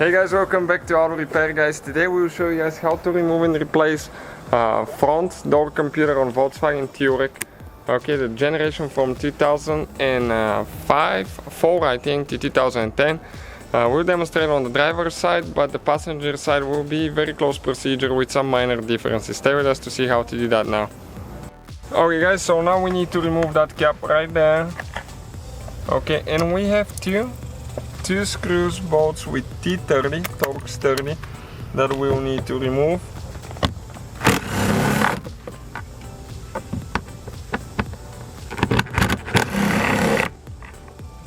Hey guys, welcome back to Auto Repair guys. Today we will show you guys how to remove and replace front door computer on Volkswagen Touareg. Okay, the generation from 2004 I think to 2010. We'll demonstrate on the driver's side, but the passenger side will be very close procedure with some minor differences. Stay with us to see how to do that now. Okay guys, so now we need to remove that cap right there. Okay, and we have two screws bolts with T30, Torx 30, that we'll need to remove.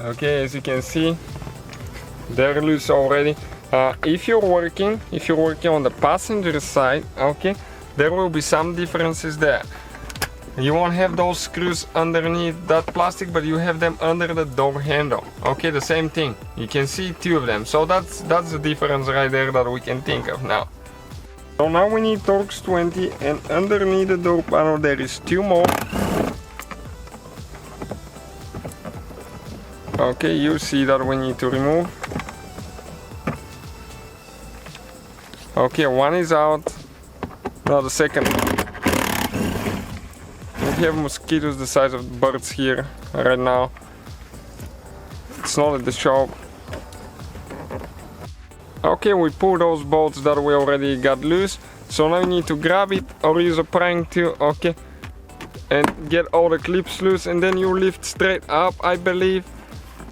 Okay, as you can see, they're loose already. If you're working on the passenger side, okay, there will be some differences there. You won't have those screws underneath that plastic, but you have them under the door handle. Okay, the same thing. You can see two of them. So that's the difference right there that we can think of now. So now we need Torx 20, and underneath the door panel there is two more. Okay, you see that we need to remove. Okay, one is out. Now the second. We have mosquitoes the size of birds here right now. It's not at the shop. Okay, we pull those bolts that we already got loose. So now you need to grab it or use a prying tool, okay, and get all the clips loose, and then you lift straight up, I believe,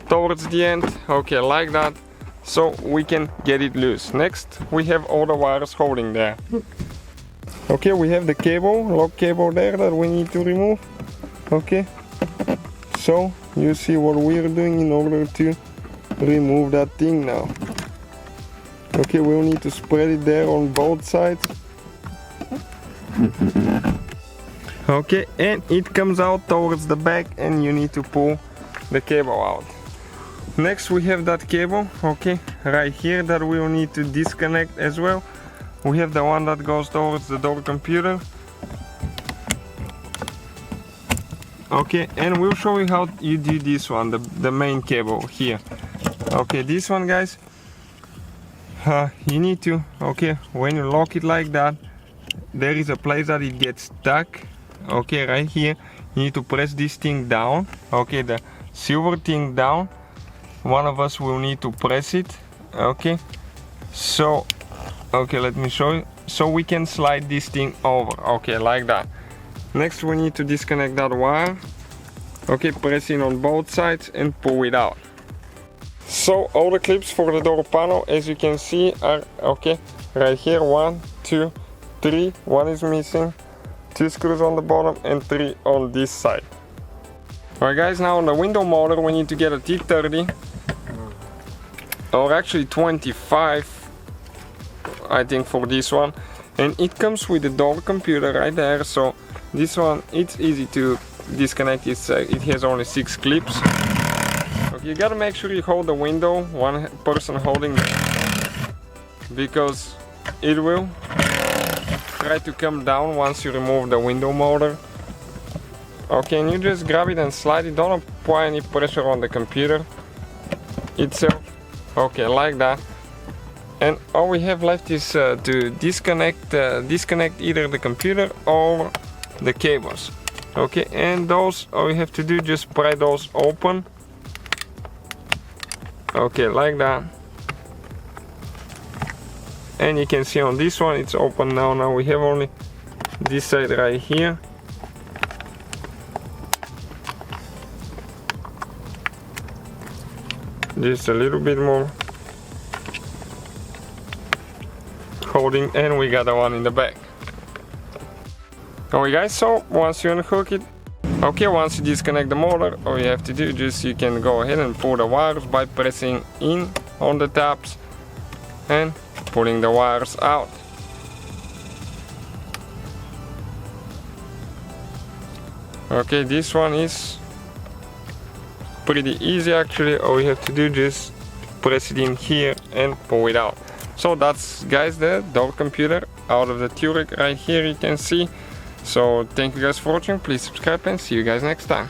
towards the end. Okay, like that. So we can get it loose. Next, we have all the wires holding there. Okay, we have the cable, lock cable there that we need to remove. Okay, so you see what we're doing in order to remove that thing now. Okay, we'll need to spread it there on both sides. Okay, and it comes out towards the back, and you need to pull the cable out. Next we have that cable, okay, right here, that we'll need to disconnect as well. We have the one that goes towards the door computer. Okay, and we'll show you how you do this one, the main cable here. Okay, this one guys, you need to, okay, when you lock it like that, there is a place that it gets stuck. Okay, right here, you need to press this thing down. Okay, the silver thing down. One of us will need to press it. Okay, so okay, let me show you. So we can slide this thing over, okay, like that. Next we need to disconnect that wire. Okay, press in on both sides and pull it out. So all the clips for the door panel, as you can see, are okay, right here, 1, 2, 3, one is missing, 2 screws on the bottom and 3 on this side. Alright guys, now on the window motor we need to get a T30, or actually 25, I think, for this one, and it comes with the door computer right there. So this one, it's easy to disconnect. It has only 6 clips. Okay, you gotta make sure you hold the window, one person holding, because it will try to come down once you remove the window motor. Okay, and you just grab it and slide it. Don't apply any pressure on the computer itself. Okay, like that. And all we have left is to disconnect either the computer or the cables. Okay, and those, all we have to do, just pry those open. Okay, like that. And you can see on this one it's open now. Now we have only this side right here. Just a little bit more holding, and we got the one in the back. Alright guys, so once you unhook it, okay, once you disconnect the motor, all you have to do, just you can go ahead and pull the wires by pressing in on the tabs and pulling the wires out. Okay, this one is pretty easy actually. All you have to do, just press it in here and pull it out. So that's, guys, the door computer out of the Touareg right here, you can see. So thank you guys for watching, please subscribe and see you guys next time.